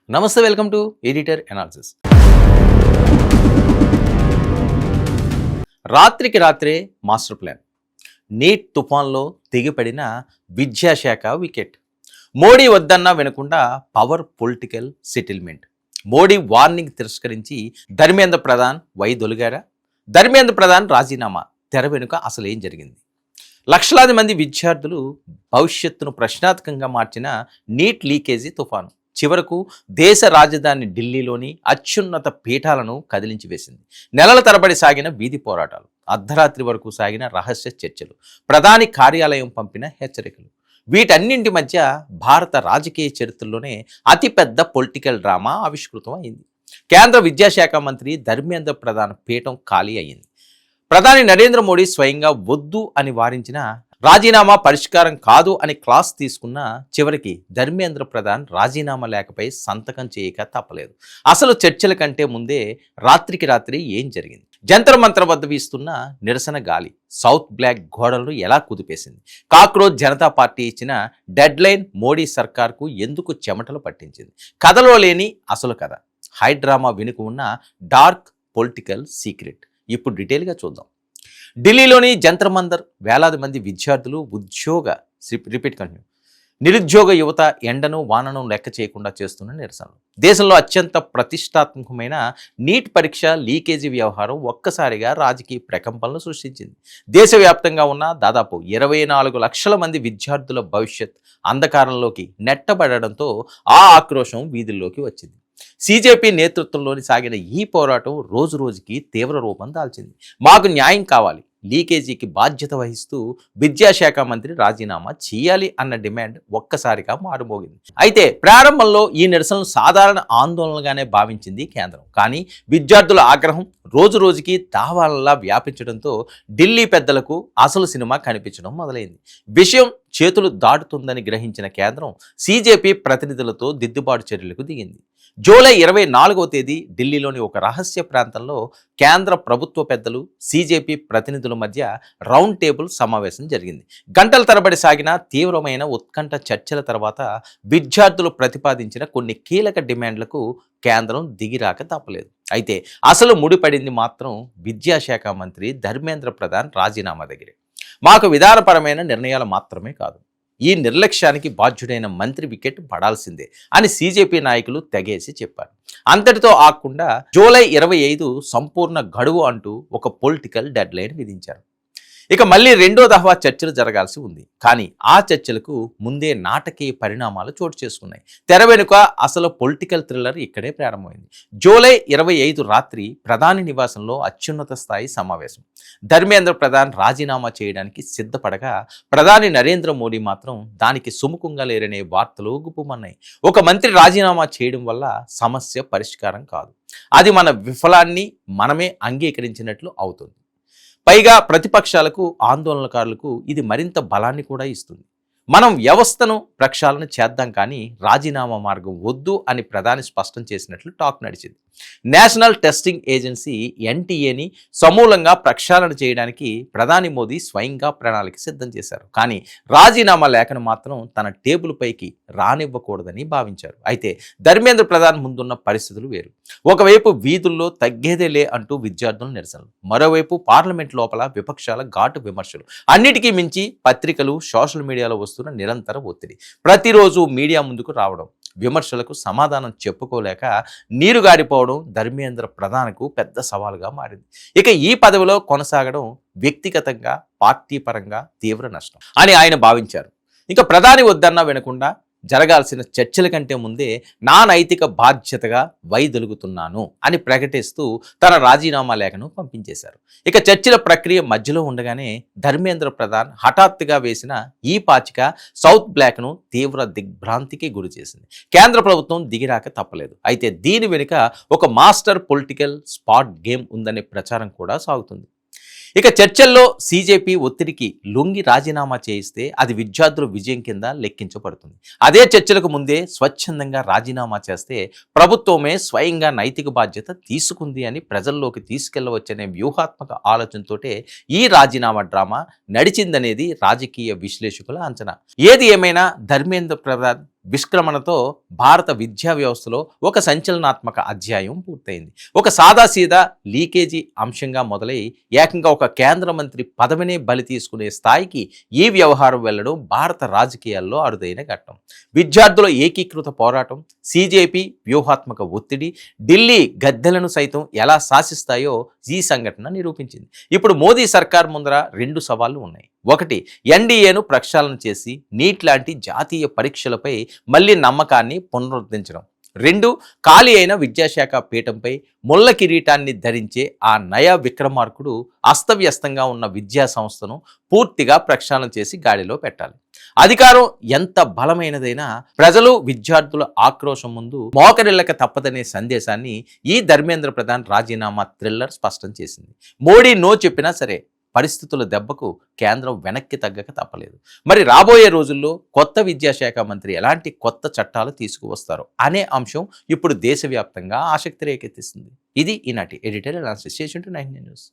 నమస్తే, welcome to editor analysis. రాత్రికి రాత్రే మాస్టర్ ప్లాన్. నీట్ తుఫాన్లో తెగిపడిన విద్యాశాఖ వికెట్. మోడీ వద్దన్నా వినకుండా power political settlement. Modi warning తిరస్కరించి ధర్మేంద్ర ప్రధాన్ వైదొలిగారా? ధర్మేంద్ర ప్రధాన్ రాజీనామా తెర వెనుక అసలు ఏం జరిగింది? లక్షలాది మంది విద్యార్థులు భవిష్యత్తును ప్రశ్నార్థకంగా మార్చిన నీట్ లీకేజీ తుఫాను చివరకు దేశ రాజధాని ఢిల్లీలోని అత్యున్నత పీఠాలను కదిలించి వేసింది. నెలల తరబడి సాగిన వీధి పోరాటాలు, అర్ధరాత్రి వరకు సాగిన రహస్య చర్చలు, ప్రధాని కార్యాలయం పంపిన హెచ్చరికలు, వీటన్నింటి మధ్య భారత రాజకీయ చరిత్రలోనే అతిపెద్ద పొలిటికల్ డ్రామా ఆవిష్కృతం అయింది. కేంద్ర విద్యాశాఖ మంత్రి ధర్మేంద్ర ప్రధాన్ పీఠం ఖాళీ అయింది. ప్రధాని నరేంద్ర మోడీ స్వయంగా వద్దు అని వారించిన రాజీనామా పరిష్కారం కాదు అని క్లాస్ తీసుకున్న చివరికి ధర్మేంద్ర ప్రధాన్ రాజీనామా లేఖపై సంతకం చేయక తప్పలేదు. అసలు చర్చల కంటే ముందే రాత్రికి రాత్రి ఏం జరిగింది? జంతర్ మంతర్ వద్ద వీస్తున్న నిరసన గాలి సౌత్ బ్లాక్ గోడలను ఎలా కుదిపేసింది? కాక్రోచ్ జనతా పార్టీ ఇచ్చిన డెడ్ లైన్ మోడీ సర్కార్కు ఎందుకు చెమటలు పట్టించింది? కథలో లేని అసలు కథ, హైడ్రామా వెనుక ఉన్న డార్క్ పొలిటికల్ సీక్రెట్ ఇప్పుడు డీటెయిల్గా చూద్దాం. ఢిల్లీలోని జంతర్ మంతర్ వేలాది మంది విద్యార్థులు నిరుద్యోగ యువత ఎండను వానను లెక్క చేయకుండా చేస్తున్న నిరసనలు. దేశంలో అత్యంత ప్రతిష్టాత్మకమైన నీట్ పరీక్ష లీకేజీ వ్యవహారం ఒక్కసారిగా రాజకీయ ప్రకంపనలు సృష్టించింది. దేశవ్యాప్తంగా ఉన్న దాదాపు 24 లక్షల మంది విద్యార్థుల భవిష్యత్ అంధకారంలోకి నెట్టబడడంతో ఆ ఆక్రోశం వీధుల్లోకి వచ్చింది. సీజేపీ నేతృత్వంలోని సాగిన ఈ పోరాటం రోజు రోజుకి తీవ్ర రూపం దాల్చింది. మాకు న్యాయం కావాలి, లీకేజీకి బాధ్యత వహిస్తూ విద్యాశాఖ మంత్రి రాజీనామా చేయాలి అన్న డిమాండ్ ఒక్కసారిగా మారుమోగింది. అయితే ప్రారంభంలో ఈ నిరసనలు సాధారణ ఆందోళనగానే భావించింది కేంద్రం. కానీ విద్యార్థుల ఆగ్రహం రోజు రోజుకి దావాలలా వ్యాపించడంతో ఢిల్లీ పెద్దలకు అసలు సినిమా కనిపించడం మొదలైంది. విషయం చేతులు దాటుతుందని గ్రహించిన కేంద్రం సీజేపీ ప్రతినిధులతో దిద్దుబాటు చర్యలకు దిగింది. జూలై 24వ తేదీ ఢిల్లీలోని ఒక రహస్య ప్రాంతంలో కేంద్ర ప్రభుత్వ పెద్దలు, సీజేపీ ప్రతినిధుల మధ్య రౌండ్ టేబుల్ సమావేశం జరిగింది. గంటల తరబడి సాగిన తీవ్రమైన ఉత్కంఠ చర్చల తర్వాత విద్యార్థులు ప్రతిపాదించిన కొన్ని కీలక డిమాండ్లకు కేంద్రం దిగిరాక తప్పలేదు. అయితే అసలు ముడిపడింది మాత్రం విద్యాశాఖ మంత్రి ధర్మేంద్ర ప్రధాన్ రాజీనామా దగ్గరే. మాకు విధానపరమైన నిర్ణయాలు మాత్రమే కాదు, ఈ నిర్లక్ష్యానికి బాధ్యుడైన మంత్రి వికెట్ పడాల్సిందే అని సీజేపీ నాయకులు తెగేసి చెప్పారు. అంతటితో ఆగకుండా జూలై 25 సంపూర్ణ గడువు అంటూ ఒక పొలిటికల్ డెడ్ లైన్ విధించారు. ఇక మళ్ళీ రెండో దఫా చర్చలు జరగాల్సి ఉంది. కానీ ఆ చర్చలకు ముందే నాటకీయ పరిణామాలు చోటు చేసుకున్నాయి. తెర వెనుక అసలు పొలిటికల్ థ్రిల్లర్ ఇక్కడే ప్రారంభమైంది. జూలై 25 రాత్రి ప్రధాని నివాసంలో అత్యున్నత స్థాయి సమావేశం. ధర్మేంద్ర ప్రధాన్ రాజీనామా చేయడానికి సిద్ధపడగా ప్రధాని నరేంద్ర మోడీ మాత్రం దానికి సుముఖంగా లేరనే వార్తలు గుప్పుమన్నాయి. ఒక మంత్రి రాజీనామా చేయడం వల్ల సమస్య పరిష్కారం కాదు, అది మన విఫలాన్ని మనమే అంగీకరించినట్లు అవుతుంది. పైగా ప్రతిపక్షాలకు, ఆందోళనకారులకు ఇది మరింత బలాన్ని కూడా ఇస్తుంది. మనం వ్యవస్థను ప్రక్షాళన చేద్దాం కానీ రాజీనామా మార్గం వద్దు అని ప్రధాని స్పష్టం చేసినట్లు టాక్ నడిచింది. నేషనల్ టెస్టింగ్ ఏజెన్సీ ఎన్టీఏని సమూలంగా ప్రక్షాళన చేయడానికి ప్రధాని మోదీ స్వయంగా ప్రణాళిక సిద్ధం చేశారు. కానీ రాజీనామా లేఖను మాత్రం తన టేబుల్ పైకి రానివ్వకూడదని భావించారు. అయితే ధర్మేంద్ర ప్రధాన్ ముందున్న పరిస్థితులు వేరు. ఒకవైపు వీధుల్లో తగ్గేదేలే అంటూ విద్యార్థుల నిరసనలు, మరోవైపు పార్లమెంట్ లోపల విపక్షాల ఘాటు విమర్శలు, అన్నిటికీ మించి పత్రికలు, సోషల్ మీడియాలో వస్తున్న నిరంతర ఒత్తిడి. ప్రతిరోజు మీడియా ముందుకు రావడం, విమర్శలకు సమాధానం చెప్పుకోలేక నీరుగారిపోవడం ధర్మేంద్ర ప్రధాన్కు పెద్ద సవాలుగా మారింది. ఇక ఈ పదవిలో కొనసాగడం వ్యక్తిగతంగా, పార్టీ పరంగా తీవ్ర నష్టం అని ఆయన భావించారు. ఇక ప్రధాని వద్దన్నా వినకుండా జరగాల్సిన చర్చల కంటే ముందే నా నైతిక బాధ్యతగా వైదొలుగుతున్నాను అని ప్రకటిస్తూ తన రాజీనామా లేఖను పంపించేశారు. ఇక చర్చల ప్రక్రియ మధ్యలో ఉండగానే ధర్మేంద్ర ప్రధాన్ హఠాత్తుగా వేసిన ఈ పాచిక సౌత్ బ్లాక్ను తీవ్ర దిగ్భ్రాంతికి గురి చేసింది. కేంద్ర ప్రభుత్వం దిగిరాక తప్పలేదు. అయితే దీని వెనుక ఒక మాస్టర్ పొలిటికల్ స్పాట్ గేమ్ ఉందనే ప్రచారం కూడా సాగుతుంది. ఇక చర్చల్లో సీజేపీ ఒత్తిడికి లొంగి రాజీనామా చేయిస్తే అది విద్యార్థుల విజయం కింద లెక్కించబడుతుంది. అదే చర్చలకు ముందే స్వచ్ఛందంగా రాజీనామా చేస్తే ప్రభుత్వమే స్వయంగా నైతిక బాధ్యత తీసుకుంది అని ప్రజల్లోకి తీసుకెళ్లవచ్చనే వ్యూహాత్మక ఆలోచనతోటే ఈ రాజీనామా డ్రామా నడిచిందనేది రాజకీయ విశ్లేషకుల అంచనా. ఏది ఏమైనా ధర్మేంద్ర ప్రధాన్ విష్క్రమణతో భారత విద్యా వ్యవస్థలో ఒక సంచలనాత్మక అధ్యాయం పూర్తయింది. ఒక సాదాసీదా లీకేజీ అంశంగా మొదలై ఏకంగా ఒక కేంద్ర మంత్రి పదవినే బలి తీసుకునే స్థాయికి ఈ వ్యవహారం వెళ్లడం భారత రాజకీయాల్లో అరుదైన ఘట్టం. విద్యార్థుల ఏకీకృత పోరాటం, సిజేపీ వ్యూహాత్మక ఒత్తిడి ఢిల్లీ గద్దెలను సైతం ఎలా శాసిస్తాయో ఈ సంఘటన నిరూపించింది. ఇప్పుడు మోదీ సర్కార్ ముందర 2 సవాళ్లు ఉన్నాయి. ఒకటి, ఎన్డీఏను ప్రక్షాళన చేసి నీట్ లాంటి జాతీయ పరీక్షలపై మళ్ళీ నమ్మకాన్ని పునరుద్ధరించడం. 2, ఖాళీ అయిన విద్యాశాఖ పీఠంపై ముళ్ళ కిరీటాన్ని ధరించే ఆ నయా విక్రమార్కుడు అస్తవ్యస్తంగా ఉన్న విద్యా సంస్థను పూర్తిగా ప్రక్షాళన చేసి గాడిలో పెట్టాలి. అధికారం ఎంత బలమైనదైనా ప్రజలు విద్యార్థుల ఆక్రోశం ముందు మోకరిల్లక తప్పదనే సందేశాన్ని ఈ ధర్మేంద్ర ప్రధాన్ రాజీనామా థ్రిల్లర్ స్పష్టం చేసింది. మోడీ నో చెప్పినా సరే పరిస్థితుల దెబ్బకు కేంద్రం వెనక్కి తగ్గక తప్పలేదు. మరి రాబోయే రోజుల్లో కొత్త విద్యాశాఖ మంత్రి ఎలాంటి కొత్త చట్టాలు తీసుకువస్తారు అనే అంశం ఇప్పుడు దేశవ్యాప్తంగా ఆసక్తి రేకెత్తిస్తుంది. ఇది ఈనాటి ఎడిటోరియల్ అనాలిసిస్. 9 న్యూస్.